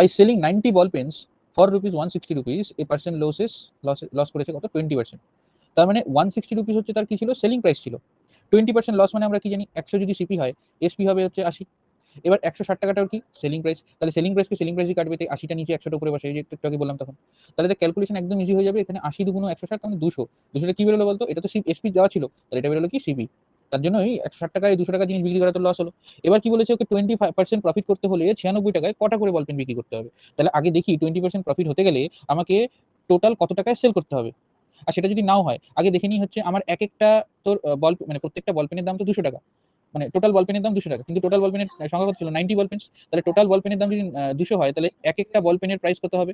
By selling 90 ball pens for rupees 160 rupees a person loss করেছে কত 20%। তার মানে 160 রুপিস হচ্ছে তার কি ছিল, সেলিং প্রাইস ছিল। 20% লস মানে আমরা কি জানি, 100 যদি সিপি হয়, এসপি হবে হচ্ছে 80। এবার 160 টাকাটাও কি সেলিং প্রাইস, তাহলে সেলিং প্রাইসকে সেলিং প্রাইসই কাটবে, তাই 80টা নিচে 100টা উপরে বসে, এই যে একটু আগে বললাম তখন। তাহলে ক্যালকুলেশন একদম ইজি হয়ে যাবে, এখানে 80 দুগুণ 160 মানে 200। 200টা কি বেরোলো বলতো, এটা তো এসপি দেওয়া ছিল, তাহলে এটা বেরোলো কি সিপি। তার জন্য এই 160 টাকায় 200 টাকা জিনিস বিক্রি করা তো লস হলো। এবার কি বলেছে, ওকে 20% প্রফিট করতে হলে 96 টাকায় কটা করে বল পেন বিক্রি করতে হবে। তাহলে আগে দেখি 20% প্রফিট হতে গেলে আমাকে টোটাল কত টাকায় সেল করতে হবে। আর সেটা যদি নাও হয়, আগে দেখে নিই হচ্ছে আমার এক একটা তোর বল মানে প্রত্যেকটা বল পেনের দাম তো 200 টাকা, মানে টোটাল বল পেনের দাম 200 টাকা, কিন্তু টোটাল বল পেনের সংখ্যা কত ছিল, 90 বল পেন। তাহলে টোটাল বল পেনের দাম যদি 200 হয়, তাহলে এক একটা বল পেনের প্রাইস কত হবে,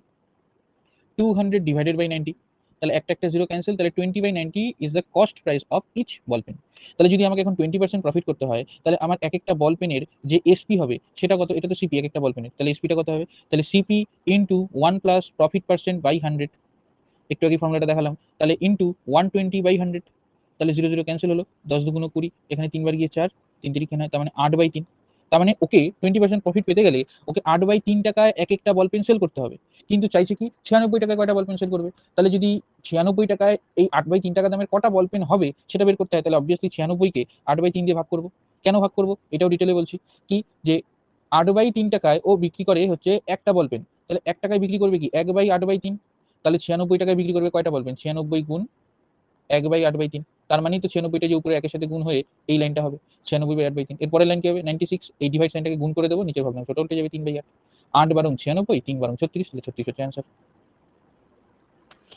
200 ডিভাইডেড বাই 90। তাহলে একটা একটা জিরো ক্যান্সেল, তাহলে 20/90 is the cost price of each ball pen. তাহলে যদি আমাকে এখন 20% প্রফিট করতে হয়, তাহলে আমার এক একটা বল পেনের যে এসপি হবে সেটা কত, এটা তো সিপি এক একটা বল পেনের, তাহলে এসপিটা কত হবে, তাহলে CP into 1 plus profit percent by 100, একটু আগে ফর্মুলাটা দেখালাম, তাহলে ইন্টু 120/100। তাহলে জিরো জিরো ক্যান্সেল হলো, 10 দুগুণ 20, এখানে তিনবার গিয়ে 4, 3 3 হয়, তার মানে 8/3। তার মানে ওকে 20% প্রফিট পেতে গেলে ওকে 8/3 টাকায় এক একটা বল পেন সেল করতে হবে। কিন্তু চাইছে কি 96 টাকায় কয়টা বল পেন সেল করবে। তাহলে যদি 96 টাকায় এই 8/3 টাকা দামের কটা বল পেন হবে সেটা বের করতে হয়, তাহলে অবভিয়াসলি 96কে 8/3 দিয়ে ভাগ করবো। কেন ভাগ করবো এটাও ডিটেলে বলছি। কি যে 8/3 টাকায় ও বিক্রি করে হচ্ছে একটা বল পেন, তাহলে 1 টাকায় বিক্রি করবে কি 1/8/3। তাহলে 96 টাকায় বিক্রি করবে কয়টা বলবেন, 96 গুণ 1/8/3। তার মানে তো 96টা যে উপরে একের সাথে গুণ হয়ে এই লাইনটা হবে 96/8/3। এর পরের লাইন কি হবে 96, এই ডিভাইড সাইনটাকে গুণ করে দেবো, নিচের ভগ্নাংশটা উল্টে যাবে 3/8। 8 বারং 96, 3 বারং 36, তাহলে 36 হচ্ছে অ্যান্সার।